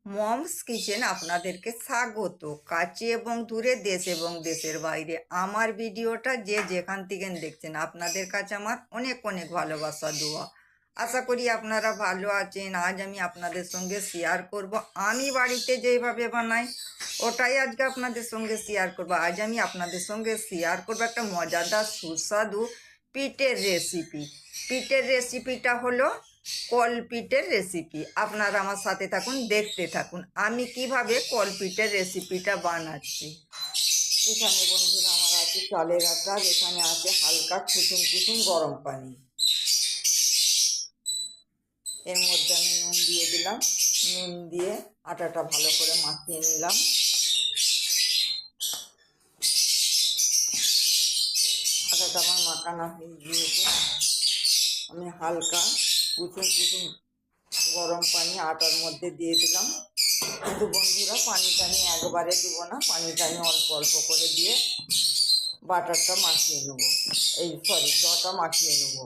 Moms kitchen আপনাদেরকে স্বাগত। কাছে এবং দূরে, দেশ এবং দেশের বাইরে আমার ভিডিওটা যে যেখান থেকে দেখছেন, আপনাদের কাছে আমার অনেক অনেক ভালোবাসা দোয়া। আশা করি আপনারা ভালো আছেন। আজ আমি আপনাদের সঙ্গে শেয়ার করব আমি বাড়িতে যেভাবে বানাই, ওটাই আজকে আপনাদের সঙ্গে শেয়ার করব। আজ আমি আপনাদের সঙ্গে শেয়ার করব একটা মজাদার সুস্বাদু পিঠের রেসিপি। পিঠের রেসিপিটা হলো কলপিঠের রেসিপি। আপনারা আমার সাথে থাকুন, দেখতে থাকুন আমি কিভাবে কলপিঠের রেসিপিটা বানাচ্ছি। এখানে বন্ধুরা আমার আছে চালের আটা, এখানে আছে হালকা কুসুম কুসুম গরম পানি। এর মধ্যে আমি নুন দিয়ে দিলাম। নুন দিয়ে আটাটা ভালো করে মাখিয়ে নিলাম। আটাটা আমার মাখানো হয়ে গিয়েছে। আমি হালকা কুসুম কুসুম গরম পানি আটার মধ্যে দিয়ে দিলাম। কিন্তু বন্ধুরা পানিটা আমি একবারে দিব না, পানিটা আমি অল্প অল্প করে দিয়ে বাটারটা মাখিয়ে নেব, ডটা মাখিয়ে নেব।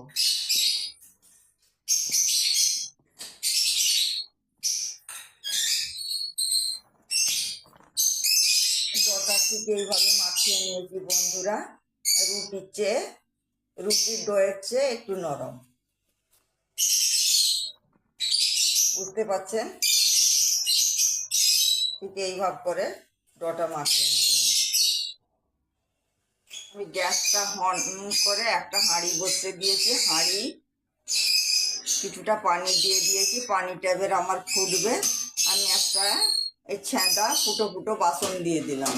ডটা ঠিক এইভাবে মাখিয়ে নিয়েছি বন্ধুরা। রুটির ডোয়ের চেয়ে একটু নরম, বুঝতে পারছেন? ঠিক এইভাবে করে ডটা মাখিয়ে নেব। আমি গ্যাসটা অন করে একটা হাঁড়ি বসিয়ে দিয়েছি। হাঁড়ি কিছুটা পানি দিয়ে দিয়েছি, পানিটা এবার আমার ফুটবে। আমি একটা এই ছেঁদা ফুটো ফুটো বাসন দিয়ে দিলাম,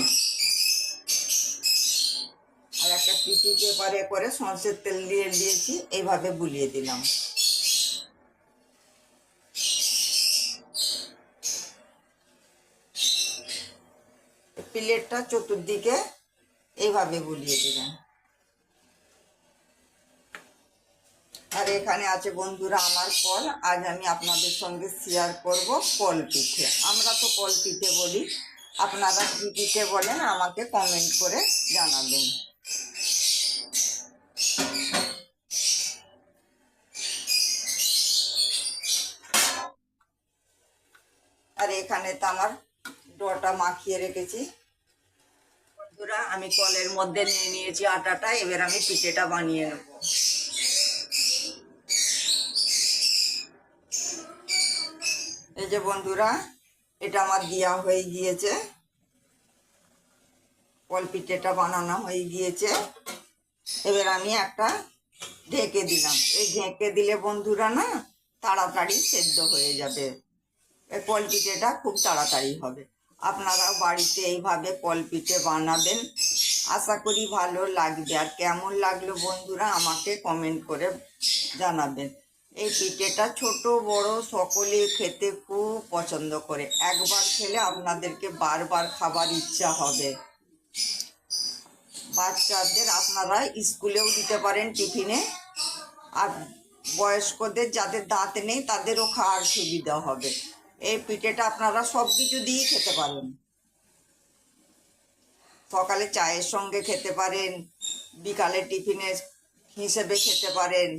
আর একটা টিস্যু পেপারে করে সরষের তেল দিয়ে দিয়েছি, এইভাবে বুলিয়ে দিলাম। প্লেটটা চতুর্দিকে এইভাবে বুলিয়ে দিলাম। আর এখানে আছে বন্ধুরা আমার কল। আজ আমি আপনাদের সঙ্গে শেয়ার করব কল পিঠে। আমরা তো কল পিঠে বলি, আপনারা কী পিঠে বলেন আমাকে কমেন্ট করে জানাবেন। আর এখানে তো আমার ডোটা মাখিয়ে রেখেছি বন্ধুরা। আমি কলের মধ্যে নিয়ে নিয়েছি আটাটা, এবার আমি পিঠেটা বানিয়ে নেব। এই যে বন্ধুরা, এটা আমার দেওয়া হয়ে গিয়েছে, কল পিঠেটা বানানো হয়ে গিয়েছে। এবার আমি একটা ঢেকে দিলাম। এই ঢেকে দিলে বন্ধুরা না তাড়াতাড়ি সেদ্ধ হয়ে যাবে, এই কল পিঠেটা খুব তাড়াতাড়ি হবে। আপনারাও বাড়িতে এইভাবে কল পিঠে বানাবেন, আশা করি ভালো লাগবে। আর কেমন লাগলো বন্ধুরা আমাকে কমেন্ট করে জানাবেন। এই পিঠেটা ছোট বড় সকলে খেতে খুব পছন্দ করে। একবার খেলে আপনাদেরকে বারবার খাবার ইচ্ছা হবে। বাচ্চাদের আপনারা স্কুলেও দিতে পারেন টিফিনে, আর বয়স্কদের যাদের দাঁত নেই তাদেরও খাওয়ার সুবিধা হবে। এই পিঠেটা আপনারা সব কিছু দিয়েই খেতে পারেন। সকালে চায়ের সঙ্গে খেতে পারেন, বিকালে টিফিনে হিসেবে খেতে পারেন,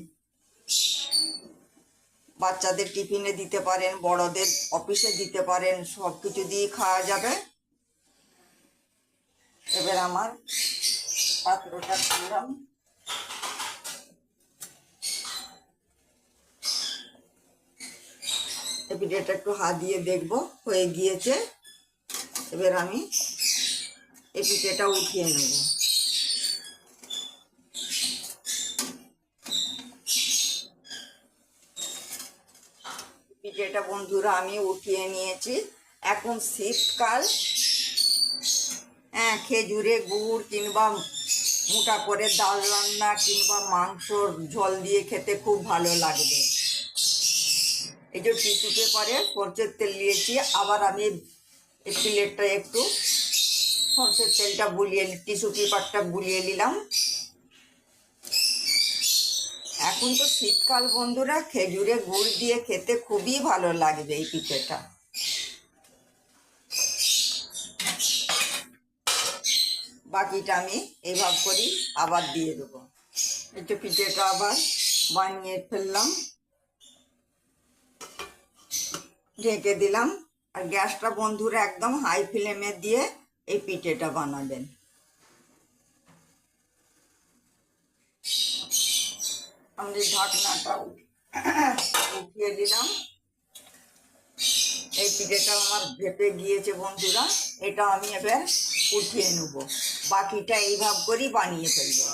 বাচ্চাদের টিফিনে দিতে পারেন, বড়দের অফিসে দিতে পারেন, সব কিছু দিয়ে খাওয়া যাবে। এবার আমার পাত্রটা খুললাম। এই পিঠেটা একটু হাত দিয়ে দেখবো হয়ে গিয়েছে। এবার আমি এই পিঠেটা উঠিয়ে নেব। পিঠেটা বন্ধুরা আমি উঠিয়ে নিয়েছি। এখন শীতকাল, হ্যাঁ, খেজুরে গুড় কিংবা মোটা করে ডাল রান্না কিংবা মাংসর ঝোল দিয়ে খেতে খুব ভালো লাগবে। এই যে টিস্যু পেপারে সরষের তেল দিয়েছি, আবার আমি এই প্লেটটা একটু সরষের তেলটা বুলিয়ে, টিস্যু পেপারটা বুলিয়ে নিলাম। এখন তো শীতকাল বন্ধুরা, খেজুরে গুড় দিয়ে খেতে খুবই ভালো লাগবে এই পিঠেটা। বাকিটা আমি এইভাবে করি আবার দিয়ে দেবো। একটু পিঠেটা আবার বানিয়ে ফেললাম, ঢেকে দিলাম। আর গ্যাসটা বন্ধুরা একদম হাই ফ্লেমে দিয়ে এই পিঠেটা বানাবেন। আমি ঢাকনাটা উঠিয়ে দিলাম। এই পিঠেটা আমার ভেপে গিয়েছে বন্ধুরা, এটা আমি এবার উঠিয়ে নেব। বাকিটা এইভাবে করেই বানিয়ে ফেলবো।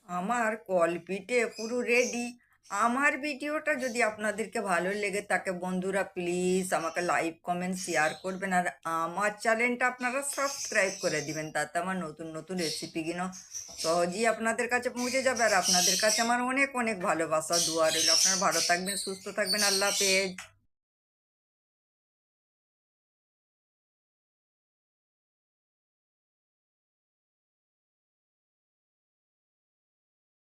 আমার কলপিঠে পুরো রেডি। আমার ভিডিওটা যদি আপনাদেরকে ভালো লেগে থাকে বন্ধুরা, প্লিজ আমাকে লাইক কমেন্ট শেয়ার করবেন, আর আমার চ্যানেলটা আপনারা সাবস্ক্রাইব করে দিবেন। তাতে আমার নতুন নতুন রেসিপিগুলো সহজেই আপনাদের কাছে পৌঁছে যাবে। আর আপনাদের কাছে আমার অনেক অনেক ভালোবাসা দোয়া রইল। আপনারা ভালো থাকবেন, সুস্থ থাকবেন। আল্লাহ হাফেজ।